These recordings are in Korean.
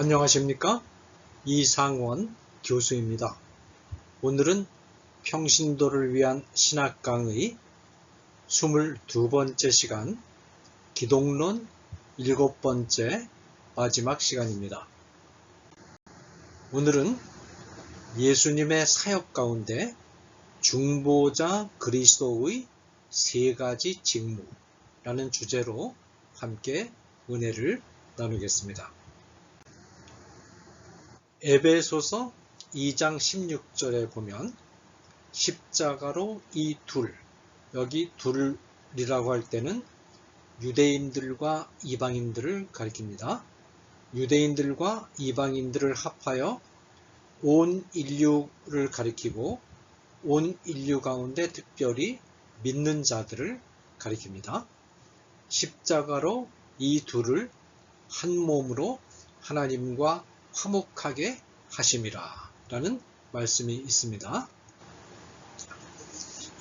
안녕하십니까? 이상원 교수입니다. 오늘은 평신도를 위한 신학 강의 22번째 시간, 기독론 7번째 마지막 시간입니다. 오늘은 예수님의 사역 가운데 중보자 그리스도의 세 가지 직무라는 주제로 함께 은혜를 나누겠습니다. 에베소서 2장 16절에 보면 십자가로 이 둘, 여기 둘이라고 할 때는 유대인들과 이방인들을 가리킵니다. 유대인들과 이방인들을 합하여 온 인류를 가리키고 온 인류 가운데 특별히 믿는 자들을 가리킵니다. 십자가로 이 둘을 한 몸으로 하나님과 화목하게 하심이라 라는 말씀이 있습니다.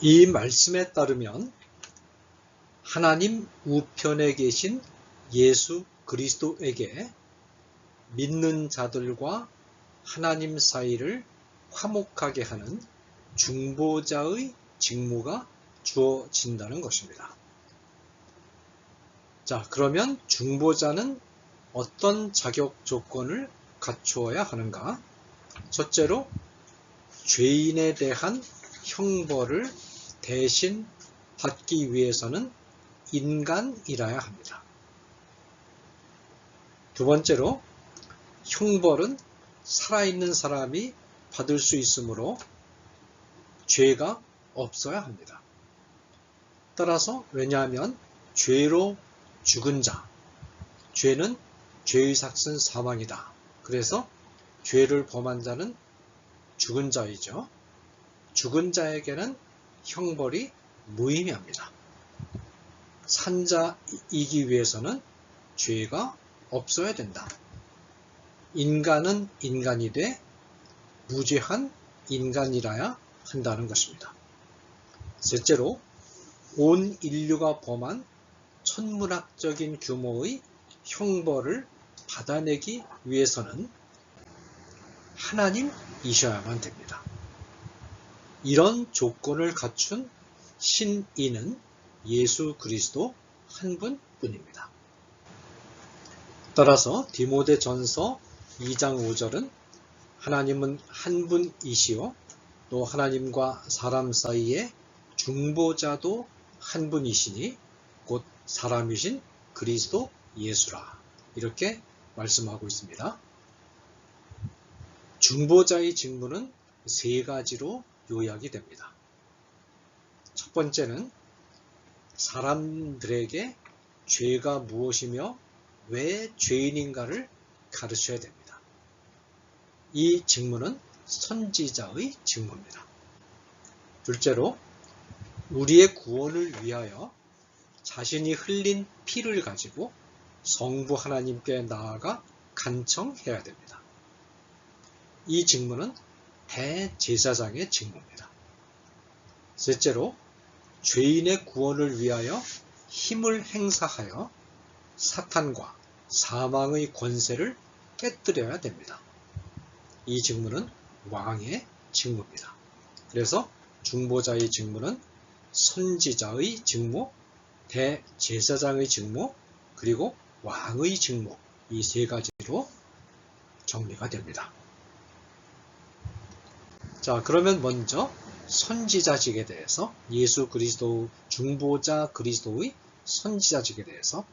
이 말씀에 따르면 하나님 우편에 계신 예수 그리스도에게 믿는 자들과 하나님 사이를 화목하게 하는 중보자의 직무가 주어진다는 것입니다. 자, 그러면 중보자는 어떤 자격 조건을 갖추어야 하는가? 첫째로 죄인에 대한 형벌을 대신 받기 위해서는 인간이라야 합니다. 두 번째로 형벌은 살아있는 사람이 받을 수 있으므로 죄가 없어야 합니다. 따라서 왜냐하면 죄로 죽은 자, 죄는 죄의 삭은 사망이다. 그래서 죄를 범한 자는 죽은 자이죠. 죽은 자에게는 형벌이 무의미합니다. 산 자이기 위해서는 죄가 없어야 된다. 인간은 인간이 돼 무죄한 인간이라야 한다는 것입니다. 셋째로 온 인류가 범한 천문학적인 규모의 형벌을 받아내기 위해서는 하나님이셔야만 됩니다. 이런 조건을 갖춘 신인은 예수 그리스도 한 분뿐입니다. 따라서 디모데전서 2장 5절은 하나님은 한 분이시요 또 하나님과 사람 사이에 중보자도 한 분이시니 곧 사람이신 그리스도 예수라 이렇게 말씀하고 있습니다. 중보자의 직무는 세 가지로 요약이 됩니다. 첫 번째는 사람들에게 죄가 무엇이며 왜 죄인인가를 가르쳐야 됩니다. 이 직무는 선지자의 직무입니다. 둘째로 우리의 구원을 위하여 자신이 흘린 피를 가지고 성부 하나님께 나아가 간청해야 됩니다. 이 직무는 대제사장의 직무입니다. 셋째로 죄인의 구원을 위하여 힘을 행사하여 사탄과 사망의 권세를 깨뜨려야 됩니다. 이 직무는 왕의 직무입니다. 그래서 중보자의 직무는 선지자의 직무, 대제사장의 직무, 그리고 왕의 직무, 이 세 가지로 정리가 됩니다. 자, 그러면 먼저 선지자직에 대해서 예수 그리스도 중보자 그리스도의 선지자직에 대해서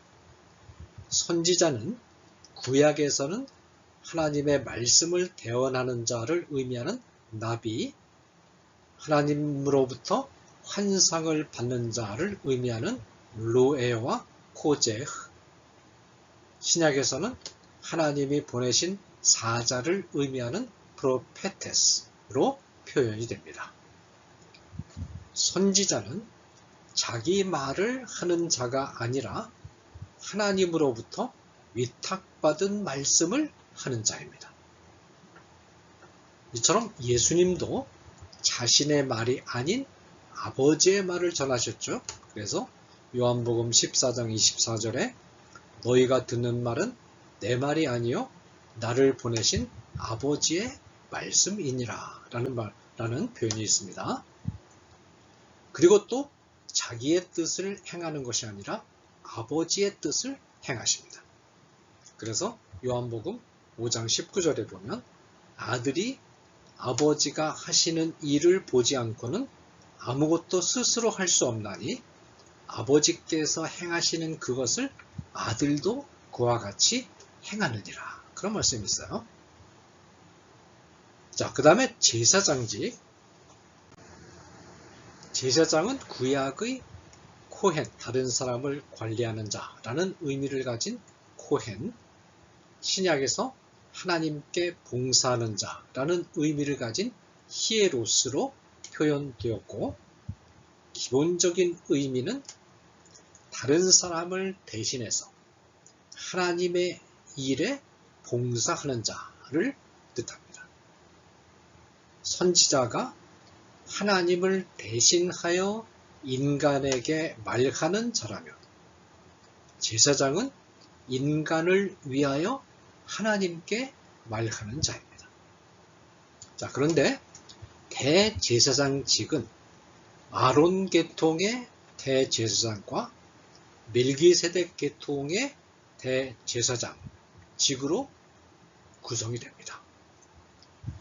선지자는 구약에서는 하나님의 말씀을 대언하는 자를 의미하는 나비, 하나님으로부터 환상을 받는 자를 의미하는 로에와 코제흐, 신약에서는 하나님이 보내신 사자를 의미하는 프로페테스로 표현이 됩니다. 선지자는 자기 말을 하는 자가 아니라 하나님으로부터 위탁받은 말씀을 하는 자입니다. 이처럼 예수님도 자신의 말이 아닌 아버지의 말을 전하셨죠. 그래서 요한복음 14장 24절에 너희가 듣는 말은 내 말이 아니요 나를 보내신 아버지의 말씀이니라 라는 표현이 있습니다. 그리고 또 자기의 뜻을 행하는 것이 아니라 아버지의 뜻을 행하십니다. 그래서 요한복음 5장 19절에 보면 아들이 아버지가 하시는 일을 보지 않고는 아무것도 스스로 할 수 없나니 아버지께서 행하시는 그것을 아들도 그와 같이 행하느니라. 그런 말씀이 있어요. 자, 그 다음에 제사장직. 제사장은 구약의 코헨, 다른 사람을 관리하는 자라는 의미를 가진 코헨, 신약에서 하나님께 봉사하는 자라는 의미를 가진 히에로스로 표현되었고, 기본적인 의미는 다른 사람을 대신해서 하나님의 일에 봉사하는 자를 뜻합니다. 선지자가 하나님을 대신하여 인간에게 말하는 자라면, 제사장은 인간을 위하여 하나님께 말하는 자입니다. 자, 그런데 대제사장직은 아론 계통의 대제사장과 멜기세덱 계통의 대제사장직으로 구성이 됩니다.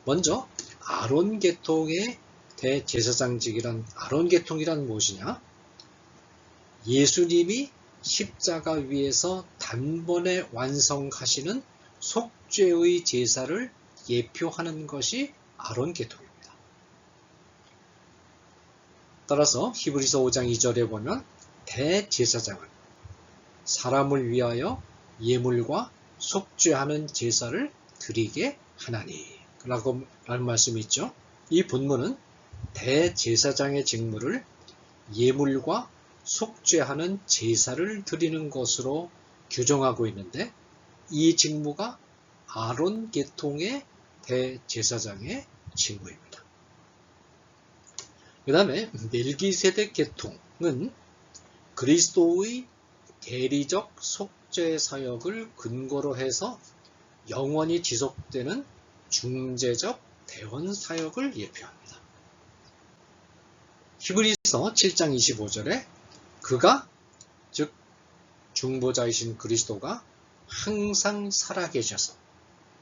먼저 아론 계통의 대제사장직이란, 아론 계통이란 무엇이냐? 예수님이 십자가 위에서 단번에 완성하시는 속죄의 제사를 예표하는 것이 아론 계통입니다. 따라서 히브리서 5장 2절에 보면 대제사장은 사람을 위하여 예물과 속죄하는 제사를 드리게 하나니 라고 라는 말씀이 있죠. 이 본문은 대제사장의 직무를 예물과 속죄하는 제사를 드리는 것으로 규정하고 있는데, 이 직무가 아론 계통의 대제사장의 직무입니다. 그 다음에 멜기세덱 계통은 그리스도의 대리적 속죄 사역을 근거로 해서 영원히 지속되는 중재적 대원 사역을 예표합니다. 히브리서 7장 25절에 그가, 즉 중보자이신 그리스도가 항상 살아계셔서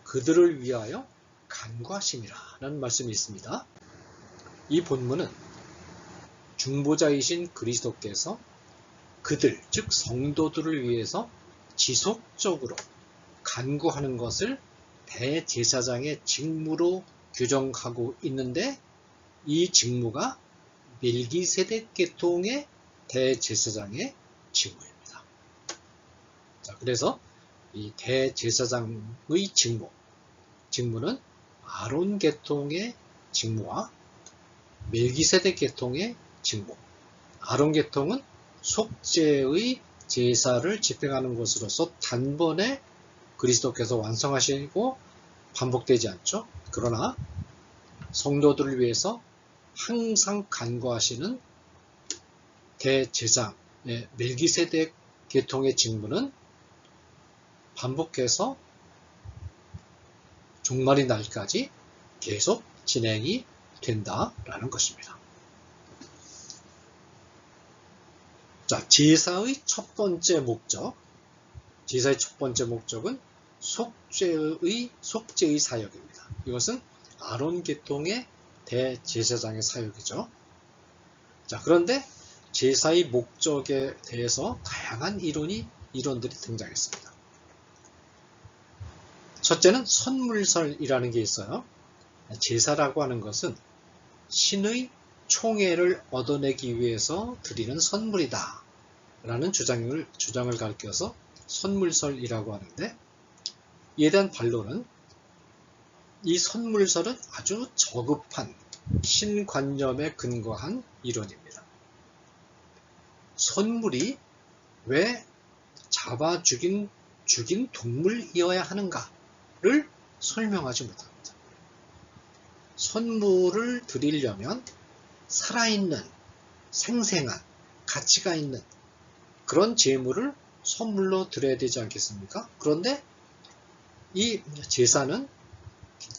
그들을 위하여 간구하심이라 라는 말씀이 있습니다. 이 본문은 중보자이신 그리스도께서 그들, 즉 성도들을 위해서 지속적으로 간구하는 것을 대제사장의 직무로 규정하고 있는데, 이 직무가 멜기세덱 계통의 대제사장의 직무입니다. 자, 그래서 이 대제사장의 직무는 아론 계통의 직무와 멜기세덱 계통의 직무. 아론 계통은 속죄의 제사를 집행하는 것으로서 단번에 그리스도께서 완성하시고 반복되지 않죠. 그러나 성도들을 위해서 항상 간구하시는 대제사장의 멜기세덱 계통의 직무는 반복해서 종말이 날까지 계속 진행이 된다라는 것입니다. 자, 제사의 첫 번째 목적. 제사의 첫 번째 목적은 속죄의 사역입니다. 이것은 아론 계통의 대제사장의 사역이죠. 자, 그런데 제사의 목적에 대해서 다양한 이론들이 등장했습니다. 첫째는 선물설이라는 게 있어요. 제사라고 하는 것은 신의 총애를 얻어내기 위해서 드리는 선물이다 라는 주장을 가리켜서 선물설이라고 하는데, 이에 대한 반론은 이 선물설은 아주 저급한 신관념에 근거한 이론입니다. 선물이 왜 잡아 죽인 동물이어야 하는가를 설명하지 못합니다. 선물을 드리려면 살아있는, 생생한, 가치가 있는 그런 재물을 선물로 드려야 되지 않겠습니까? 그런데 이 제사는,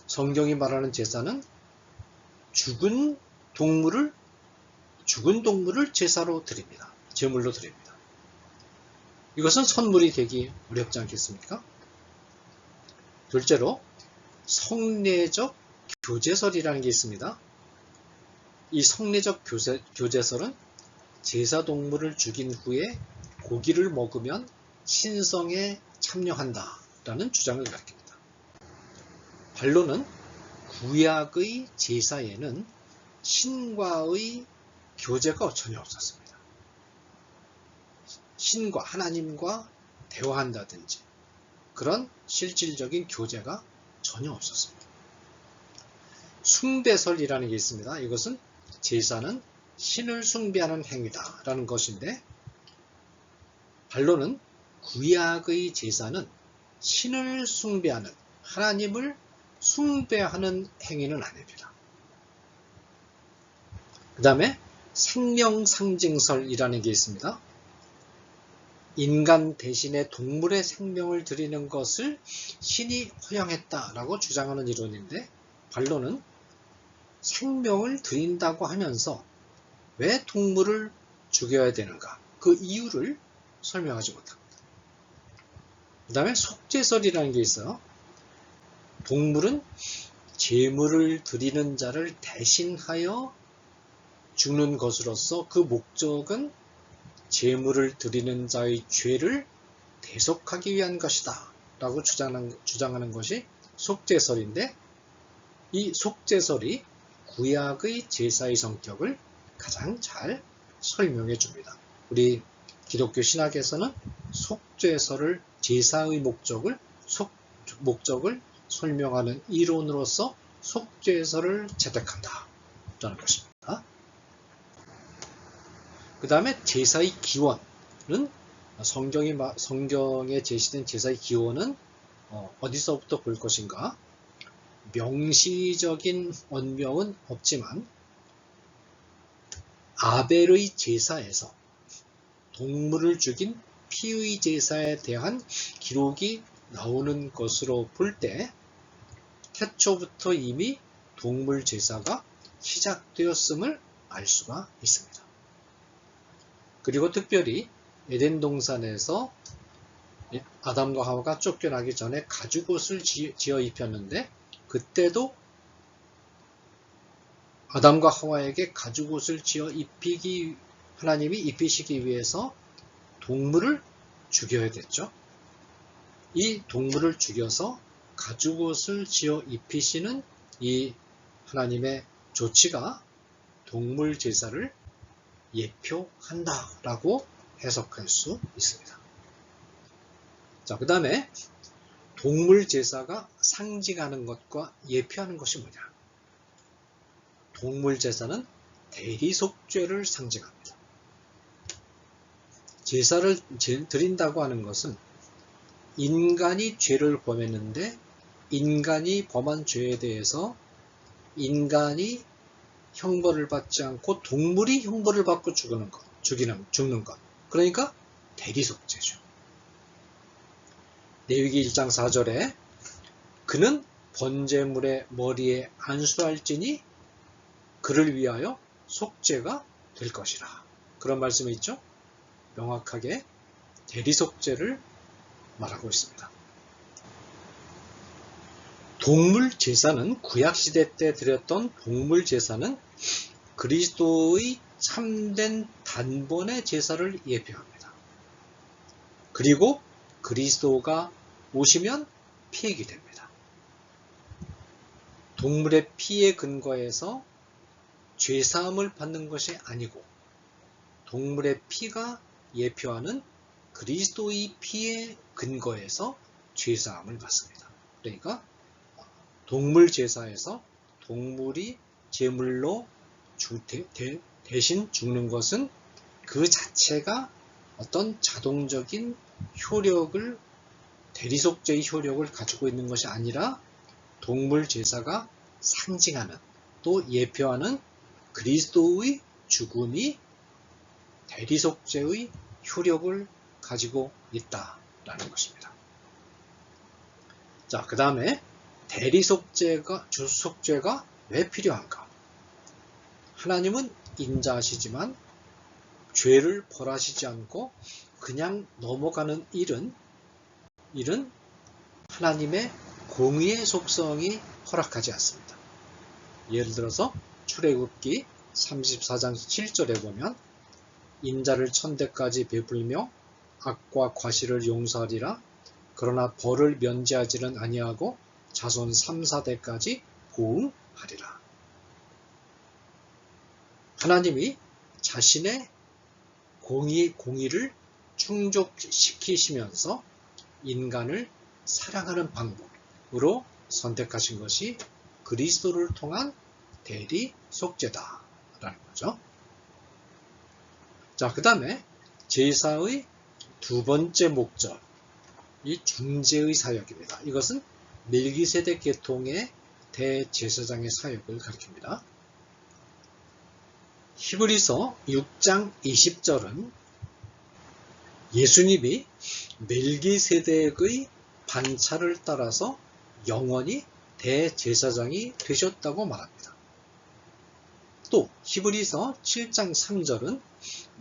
성경이 말하는 제사는 죽은 동물을 제사로 드립니다. 제물로 드립니다. 이것은 선물이 되기 어렵지 않겠습니까? 둘째로 성례적 교제설이라는 게 있습니다. 이 성례적 교제설은 제사 동물을 죽인 후에 고기를 먹으면 신성에 참여한다라는 주장을 가리킵니다. 반론은 구약의 제사에는 신과의 교제가 전혀 없었습니다. 신과 하나님과 대화한다든지 그런 실질적인 교제가 전혀 없었습니다. 숭배설이라는 게 있습니다. 이것은 제사는 신을 숭배하는 행위다라는 것인데, 반론은 구약의 제사는 신을 숭배하는, 하나님을 숭배하는 행위는 아닙니다. 그 다음에 생명상징설이라는 게 있습니다. 인간 대신에 동물의 생명을 드리는 것을 신이 허용했다라고 주장하는 이론인데, 반론은 생명을 드린다고 하면서 왜 동물을 죽여야 되는가, 그 이유를 설명하지 못합니다. 그 다음에 속죄설이라는 게 있어요. 동물은 제물을 드리는 자를 대신하여 죽는 것으로서 그 목적은 제물을 드리는 자의 죄를 대속하기 위한 것이다 라고 주장하는 것이 속죄설인데, 이 속죄설이 구약의 제사의 성격을 가장 잘 설명해 줍니다. 우리 기독교 신학에서는 속죄설을, 제사의 목적을 설명하는 이론으로서 속죄설을 채택한다 라는 것입니다. 그 다음에 제사의 기원은, 성경에 제시된 제사의 기원은 어디서부터 볼 것인가? 명시적인 언명은 없지만 아벨의 제사에서 동물을 죽인 피의 제사에 대한 기록이 나오는 것으로 볼 때 태초부터 이미 동물 제사가 시작되었음을 알 수가 있습니다. 그리고 특별히 에덴 동산에서 아담과 하와가 쫓겨나기 전에 가죽옷을 지어 입혔는데, 그때도 아담과 하와에게 가죽옷을 지어 하나님이 입히시기 위해서 동물을 죽여야 됐죠. 이 동물을 죽여서 가죽옷을 지어 입히시는 이 하나님의 조치가 동물 제사를 예표한다라고 해석할 수 있습니다. 자, 그 다음에 동물 제사가 상징하는 것과 예표하는 것이 뭐냐? 동물 제사는 대리속죄를 상징합니다. 제사를 드린다고 하는 것은 인간이 죄를 범했는데, 인간이 범한 죄에 대해서 인간이 형벌을 받지 않고 동물이 형벌을 받고 죽는 것. 그러니까 대리속죄죠. 레위기 1장 4절에 그는 번제물의 머리에 안수할지니 그를 위하여 속죄가 될 것이라. 그런 말씀이 있죠. 명확하게 대리속죄를 말하고 있습니다. 동물 제사는, 구약시대 때 드렸던 동물 제사는 그리스도의 참된 단번의 제사를 예표합니다. 그리고 그리스도가 오시면 피하게 됩니다. 동물의 피에 근거해서 죄사함을 받는 것이 아니고, 동물의 피가 예표하는 그리스도의 피에 근거해서 죄사함을 받습니다. 그러니까 동물 제사에서 동물이 제물로 대신 죽는 것은 그 자체가 어떤 자동적인 효력을, 대리속죄의 효력을 가지고 있는 것이 아니라 동물 제사가 상징하는, 또 예표하는 그리스도의 죽음이 대리속죄의 효력을 가지고 있다라는 것입니다. 자, 그 다음에 대리속죄가, 주속죄가 왜 필요한가? 하나님은 인자하시지만 죄를 벌하시지 않고 그냥 넘어가는 일은 하나님의 공의의 속성이 허락하지 않습니다. 예를 들어서 출애굽기 34장 7절에 보면 인자를 천대까지 베풀며 악과 과실을 용서하리라. 그러나 벌을 면제하지는 아니하고 자손 3, 4대까지 보응하리라. 하나님이 자신의 공의를 충족시키시면서 인간을 사랑하는 방법으로 선택하신 것이 그리스도를 통한 대리 속죄다라는 거죠. 자, 그 다음에 제사의 두 번째 목적, 이 중재의 사역입니다. 이것은 멜기세덱 계통의 대제사장의 사역을 가리킵니다. 히브리서 6장 20절은 예수님이 멜기세덱의 반차를 따라서 영원히 대제사장이 되셨다고 말합니다. 또 히브리서 7장 3절은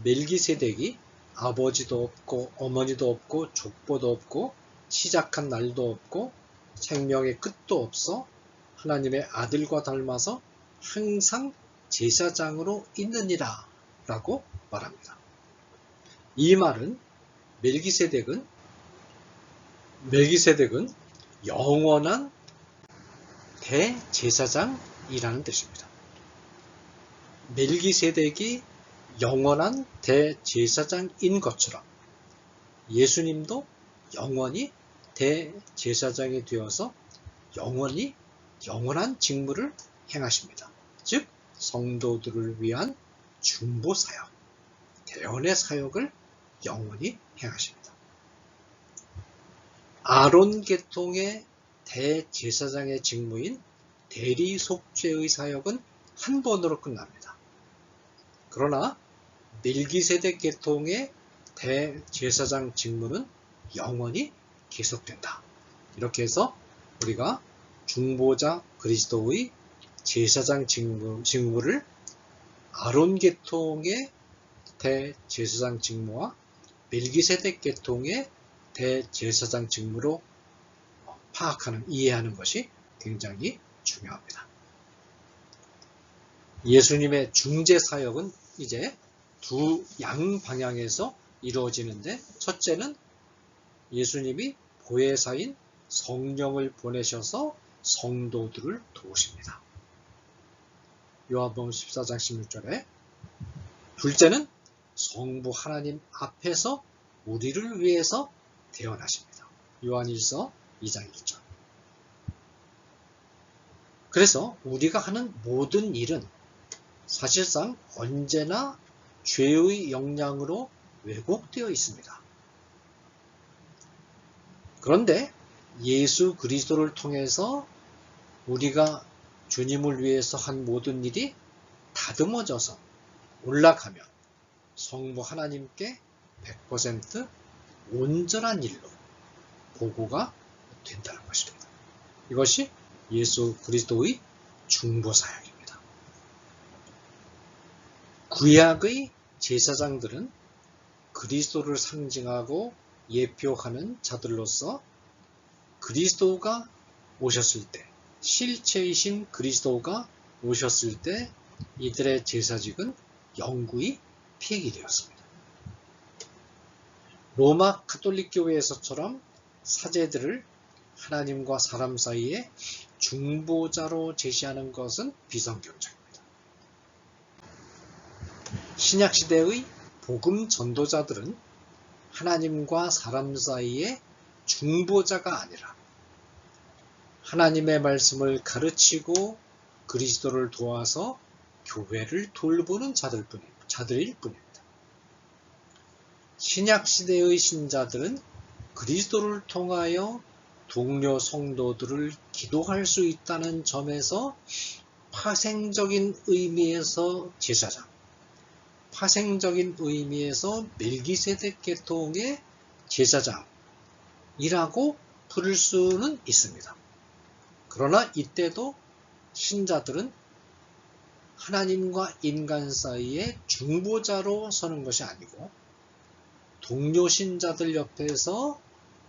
멜기세덱이 아버지도 없고 어머니도 없고 족보도 없고 시작한 날도 없고 생명의 끝도 없어 하나님의 아들과 닮아서 항상 제사장으로 있느니라 라고 말합니다. 이 말은 멜기세덱은 영원한 대제사장이라는 뜻입니다. 멜기세덱이 영원한 대제사장인 것처럼 예수님도 영원히 대제사장이 되어서 영원한 직무를 행하십니다. 즉 성도들을 위한 중보사역, 대언의 사역을 영원히 행하십니다. 아론 계통의 대제사장의 직무인 대리속죄의 사역은 한 번으로 끝납니다. 그러나 멜기세덱 계통의 대제사장 직무는 영원히 계속된다. 이렇게 해서 우리가 중보자 그리스도의 제사장 직무를 아론 계통의 대제사장 직무와 멜기세덱 계통의 대제사장 직무로 이해하는 것이 굉장히 중요합니다. 예수님의 중재 사역은 이제 두 양방향에서 이루어지는데, 첫째는 예수님이 보혜사인 성령을 보내셔서 성도들을 도우십니다. 요한복음 14장 16절에, 둘째는 성부 하나님 앞에서 우리를 위해서 대언하십니다. 요한일서 2장 1절. 그래서 우리가 하는 모든 일은 사실상 언제나 죄의 영향으로 왜곡되어 있습니다. 그런데 예수 그리스도를 통해서 우리가 주님을 위해서 한 모든 일이 다듬어져서 올라가면 성부 하나님께 100% 온전한 일로 보고가 된다는 것입니다. 이것이 예수 그리스도의 중보사역입니다. 구약의 제사장들은 그리스도를 상징하고 예표하는 자들로서 그리스도가 오셨을 때, 실체이신 그리스도가 오셨을 때 이들의 제사직은 영구히 폐기되었습니다. 로마 가톨릭 교회에서처럼 사제들을 하나님과 사람 사이에 중보자로 제시하는 것은 비성경적입니다. 신약시대의 복음 전도자들은 하나님과 사람 사이에 중보자가 아니라 하나님의 말씀을 가르치고 그리스도를 도와서 교회를 돌보는 자들일 뿐입니다. 신약시대의 신자들은 그리스도를 통하여 동료 성도들을 기도할 수 있다는 점에서 파생적인 의미에서 제사장, 파생적인 의미에서 멜기세덱 계통의 제사장이라고 부를 수는 있습니다. 그러나 이때도 신자들은 하나님과 인간 사이에 중보자로 서는 것이 아니고 동료 신자들 옆에서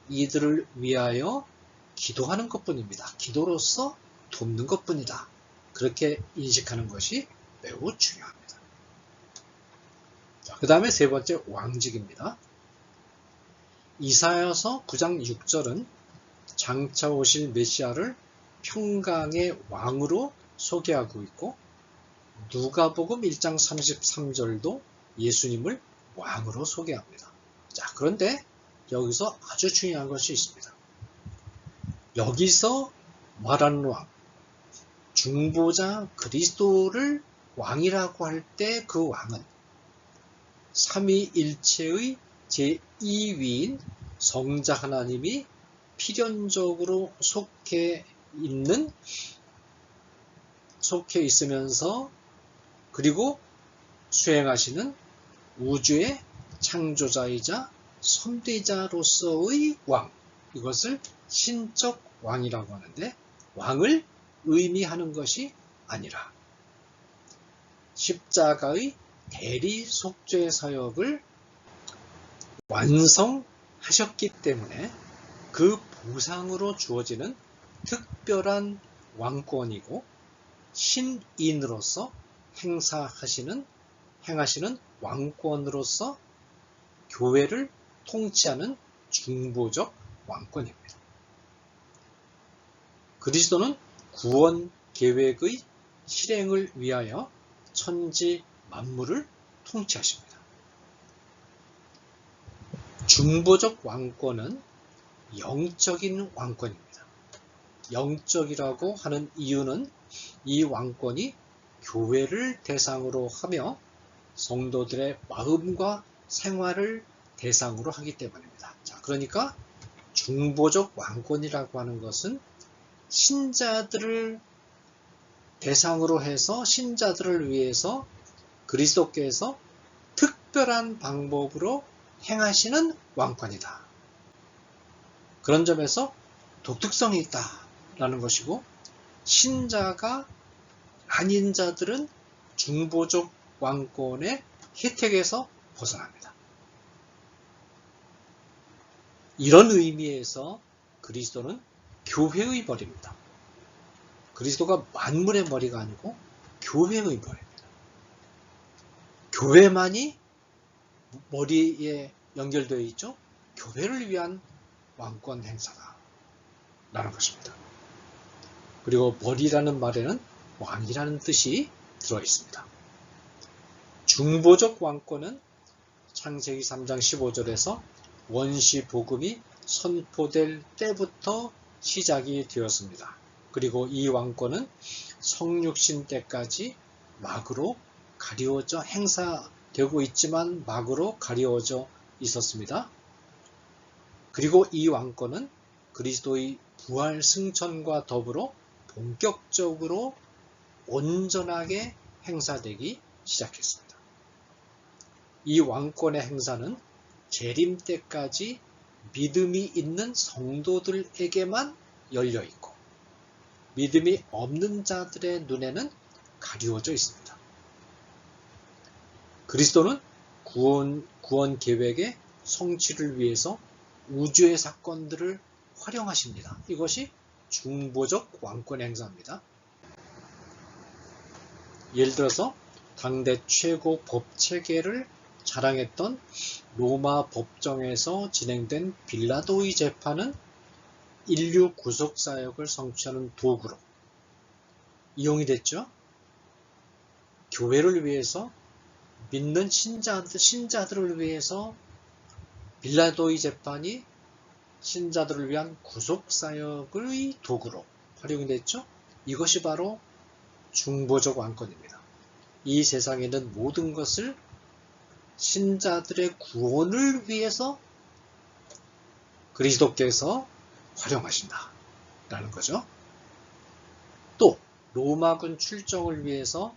이들을 위하여 기도하는 것뿐입니다. 기도로서 돕는 것뿐이다. 그렇게 인식하는 것이 매우 중요합니다. 그 다음에 세 번째 왕직입니다. 이사야서 9장 6절은 장차 오실 메시아를 평강의 왕으로 소개하고 있고 누가복음 1장 33절도 예수님을 왕으로 소개합니다. 자, 그런데 여기서 아주 중요한 것이 있습니다. 여기서 말하는 왕, 중보자 그리스도를 왕이라고 할 때 그 왕은 삼위일체의 제2위인 성자 하나님이 필연적으로 속해 있으면서 그리고 수행하시는 우주의 창조자이자 선대자로서의 왕, 이것을 신적 왕이라고 하는데 왕을 의미하는 것이 아니라 십자가의 대리 속죄 사역을 완성하셨기 때문에 그 보상으로 주어지는 특별한 왕권이고 신인으로서 행하시는 왕권으로서 교회를 통치하는 중보적 왕권입니다. 그리스도는 구원 계획의 실행을 위하여 천지 만물을 통치하십니다. 중보적 왕권은 영적인 왕권입니다. 영적이라고 하는 이유는 이 왕권이 교회를 대상으로 하며 성도들의 마음과 생활을 대상으로 하기 때문입니다. 자, 그러니까 중보적 왕권이라고 하는 것은 신자들을 대상으로 해서 신자들을 위해서 그리스도께서 특별한 방법으로 행하시는 왕권이다. 그런 점에서 독특성이 있다라는 것이고 신자가 아닌 자들은 중보적 왕권의 혜택에서 벗어납니다. 이런 의미에서 그리스도는 교회의 머리입니다. 그리스도가 만물의 머리가 아니고 교회의 머리입니다. 교회만이 머리에 연결되어 있죠. 교회를 위한 왕권 행사다 라는 것입니다. 그리고 머리라는 말에는 왕이라는 뜻이 들어있습니다. 중보적 왕권은 창세기 3장 15절에서 원시 복음이 선포될 때부터 시작이 되었습니다. 그리고 이 왕권은 성육신 때까지 막으로 가리워져 행사되고 있지만 막으로 가리워져 있었습니다. 그리고 이 왕권은 그리스도의 부활 승천과 더불어 본격적으로 온전하게 행사되기 시작했습니다. 이 왕권의 행사는 재림 때까지 믿음이 있는 성도들에게만 열려 있고 믿음이 없는 자들의 눈에는 가리워져 있습니다. 그리스도는 구원 계획의 성취를 위해서 우주의 사건들을 활용하십니다. 이것이 중보적 왕권 행사입니다. 예를 들어서 당대 최고 법체계를 자랑했던 로마 법정에서 진행된 빌라도의 재판은 인류 구속 사역을 성취하는 도구로 이용이 됐죠. 교회를 위해서 믿는 신자들을 위해서 빌라도의 재판이 신자들을 위한 구속 사역의 도구로 활용이 됐죠. 이것이 바로 중보적 왕권입니다. 이 세상에 있는 모든 것을 신자들의 구원을 위해서 그리스도께서 활용하신다 라는 거죠. 또 로마군 출정을 위해서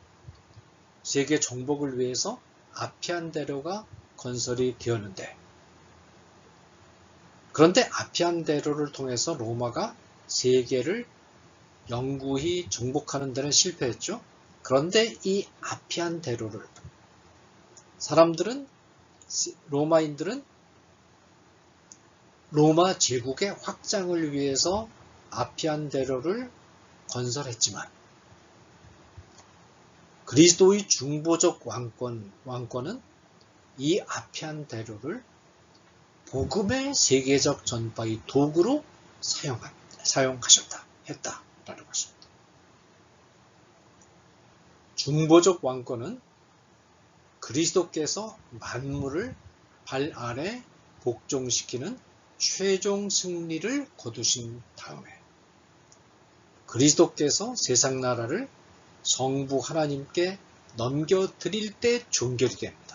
세계 정복을 위해서 아피안 대로가 건설이 되었는데 그런데 아피안 대로를 통해서 로마가 세계를 영구히 정복하는 데는 실패했죠. 그런데 이 아피안 대로를 로마인들은 로마 제국의 확장을 위해서 아피안 대로를 건설했지만 그리스도의 중보적 왕권은 이 아피안 대로를 복음의 세계적 전파의 도구로 했다라는 것입니다. 중보적 왕권은 그리스도께서 만물을 발 아래 복종시키는 최종 승리를 거두신 다음에 그리스도께서 세상 나라를 성부 하나님께 넘겨드릴 때 종결이 됩니다.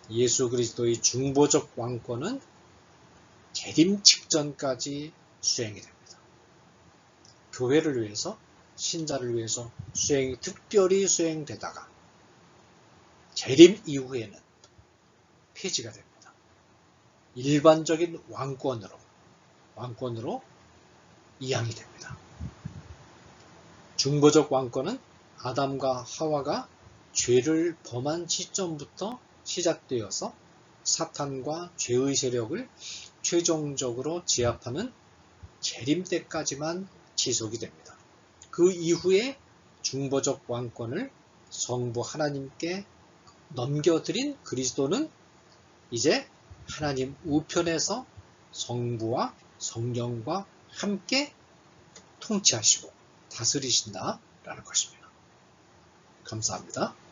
예수 그리스도의 중보적 왕권은 재림 직전까지 수행이 됩니다. 교회를 위해서, 신자를 위해서 특별히 수행되다가 재림 이후에는 폐지가 됩니다. 일반적인 왕권으로 이양이 됩니다. 중보적 왕권은 아담과 하와가 죄를 범한 시점부터 시작되어서 사탄과 죄의 세력을 최종적으로 제압하는 재림 때까지만 지속이 됩니다. 그 이후에 중보적 왕권을 성부 하나님께 넘겨드린 그리스도는 이제 하나님 우편에서 성부와 성령과 함께 통치하시고 다스리신다라는 것입니다. 감사합니다.